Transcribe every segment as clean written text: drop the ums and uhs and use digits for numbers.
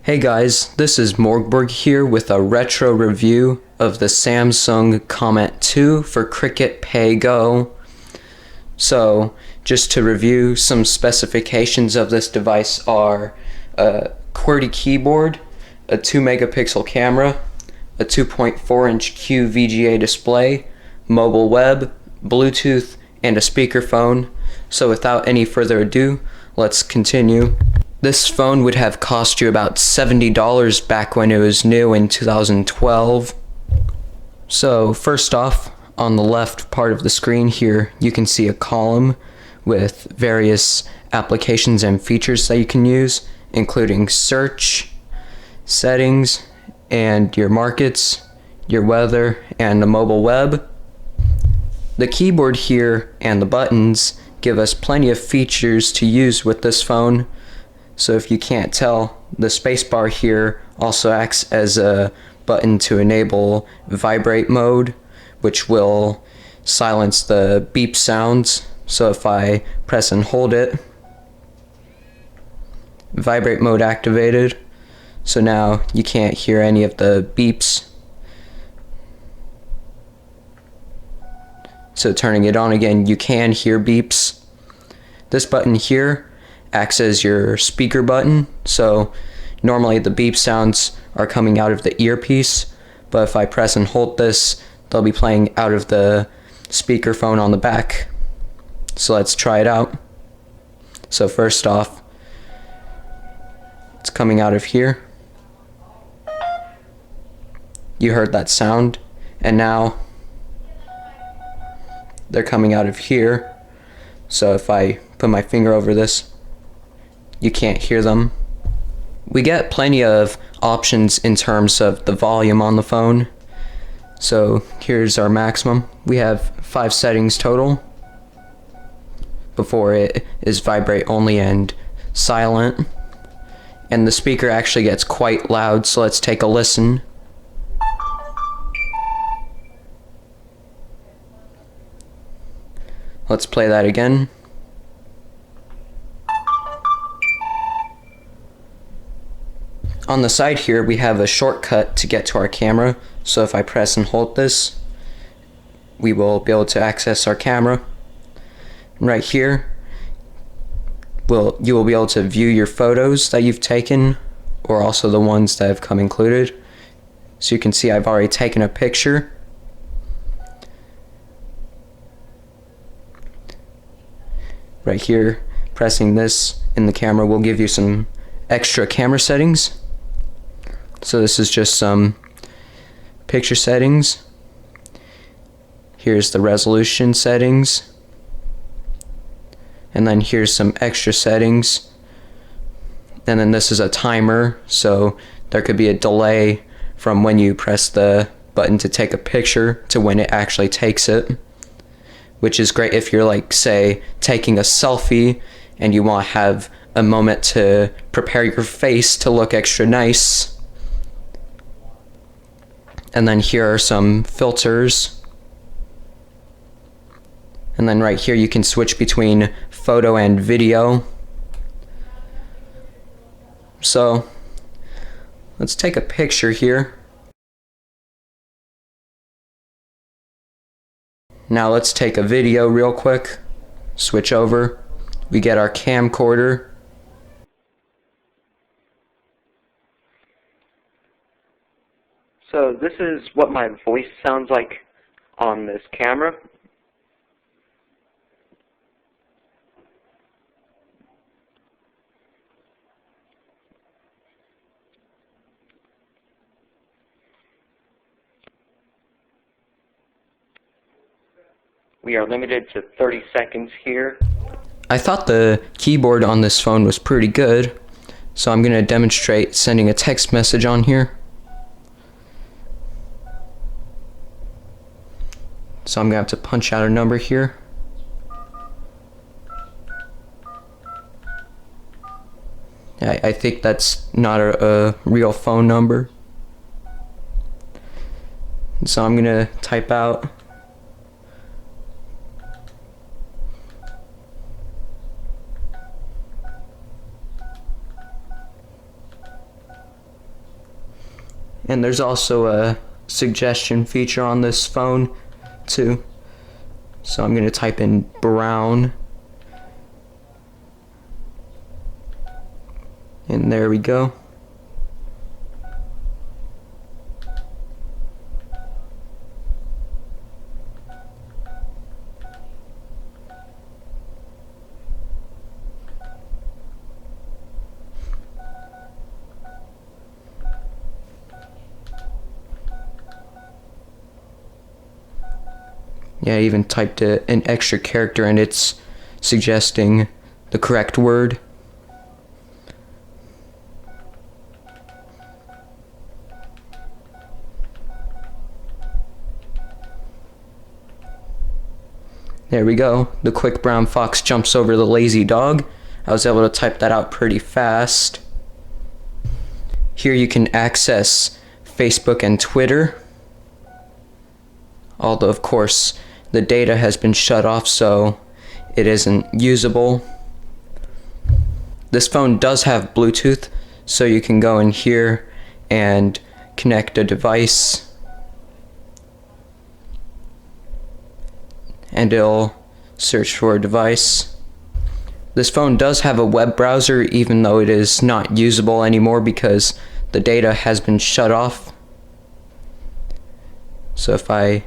Hey guys, this is MORGBORG here with a retro review of the Samsung Comet 2 for Cricket Pay Go. So, just to review, some specifications of this device are a QWERTY keyboard, a 2 megapixel camera, a 2.4 inch QVGA display, mobile web, Bluetooth, and a speakerphone. So without any further ado, let's continue. This phone would have cost you about $70 back when it was new in 2012. So first off, on the left part of the screen here, you can see a column with various applications and features that you can use, including search, settings, and your markets, your weather, and the mobile web. The keyboard here and the buttons give us plenty of features to use with this phone. So if you can't tell, the spacebar here also acts as a button to enable vibrate mode, which will silence the beep sounds. So if I press and hold it, vibrate mode activated. So now you can't hear any of the beeps. So turning it on again, you can hear beeps. This button here acts as your speaker button, so normally the beep sounds are coming out of the earpiece, but if I press and hold this, they'll be playing out of the speakerphone on the back. So let's try it out. So first off, it's coming out of here. You heard that sound, and now they're coming out of here. So if I put my finger over this, you can't hear them. We get plenty of options in terms of the volume on the phone. So here's our maximum. We have 5 settings total. Before it is vibrate only and silent. And the speaker actually gets quite loud, so let's take a listen. Let's play that again. On the side here, we have a shortcut to get to our camera. So if I press and hold this, we will be able to access our camera. And right here, you will be able to view your photos that you've taken, or also the ones that have come included. So you can see I've already taken a picture. Right here, pressing this in the camera will give you some extra camera settings. So this is just some picture settings. Here's the resolution settings. And then here's some extra settings. And then this is a timer, so there could be a delay from when you press the button to take a picture to when it actually takes it, which is great if you're, like, say, taking a selfie and you want to have a moment to prepare your face to look extra nice. And then here are some filters. And then right here you can switch between photo and video. So let's take a picture here. Now let's take a video real quick. Switch over. We get our camcorder. So this is what my voice sounds like on this camera. We are limited to 30 seconds here. I thought the keyboard on this phone was pretty good, so I'm going to demonstrate sending a text message on here. So I'm going to have to punch out a number here. I think that's not a real phone number. So I'm going to type out And there's also a suggestion feature on this phone too. So I'm going to type in brown. And there we go. Yeah, I even typed an extra character and it's suggesting the correct word. There we go. The quick brown fox jumps over the lazy dog. I was able to type that out pretty fast. Here you can access Facebook and Twitter. Although, of course, the data has been shut off, so it isn't usable. This phone does have Bluetooth, so you can go in here and connect a device. And it'll search for a device. This phone does have a web browser, even though it is not usable anymore because the data has been shut off. So if I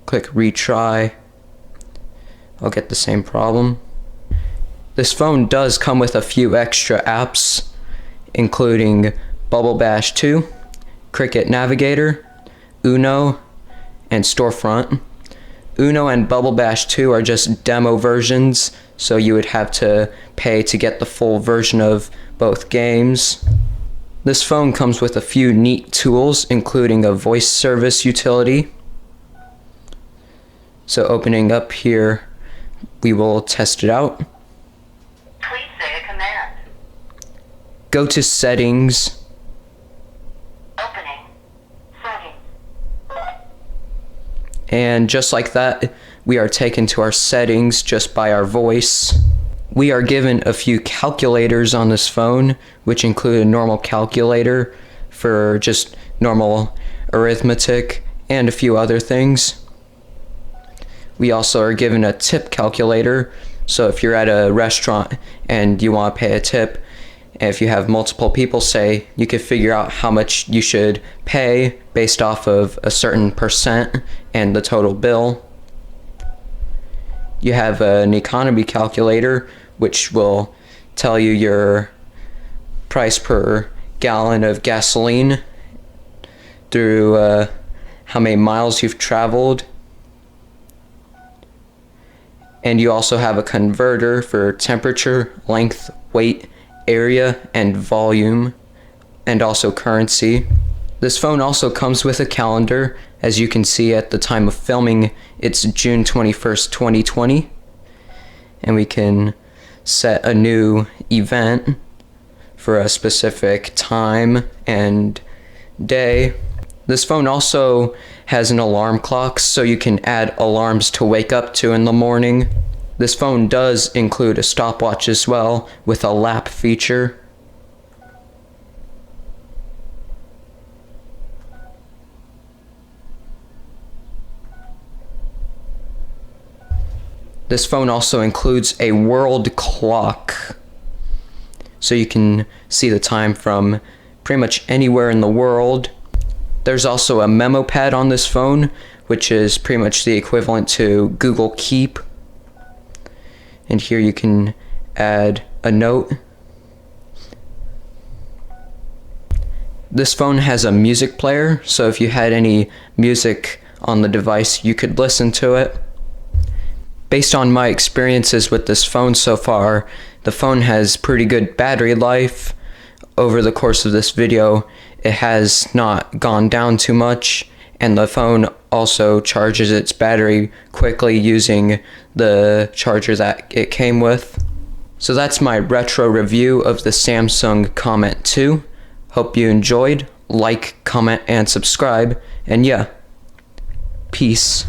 click retry, I'll get the same problem. This phone does come with a few extra apps, including Bubble Bash 2, Cricket Navigator, Uno, and Storefront. Uno and Bubble Bash 2 are just demo versions, so you would have to pay to get the full version of both games. This phone comes with a few neat tools, including a voice service utility. So opening up here, we will test it out. Please say a command. Go to Settings. Opening. Settings. And just like that, we are taken to our settings just by our voice. We are given a few calculators on this phone, which include a normal calculator for just normal arithmetic and a few other things. We also are given a tip calculator, so if you're at a restaurant and you want to pay a tip, and if you have multiple people, say, you could figure out how much you should pay based off of a certain percent and the total bill. You have an economy calculator, which will tell you your price per gallon of gasoline through how many miles you've traveled. And you also have a converter for temperature, length, weight, area, and volume, and also currency. This phone also comes with a calendar. As you can see at the time of filming, it's June 21st, 2020. And we can set a new event for a specific time and day. This phone also has an alarm clock, so you can add alarms to wake up to in the morning. This phone does include a stopwatch as well, with a lap feature. This phone also includes a world clock, so you can see the time from pretty much anywhere in the world. There's also a memo pad on this phone, which is pretty much the equivalent to Google Keep. And here you can add a note. This phone has a music player, so if you had any music on the device, you could listen to it. Based on my experiences with this phone so far, the phone has pretty good battery life. Over the course of this video, it has not gone down too much, and the phone also charges its battery quickly using the charger that it came with. So that's my retro review of the Samsung Comet 2. Hope you enjoyed. Like, comment, and subscribe. And yeah, peace.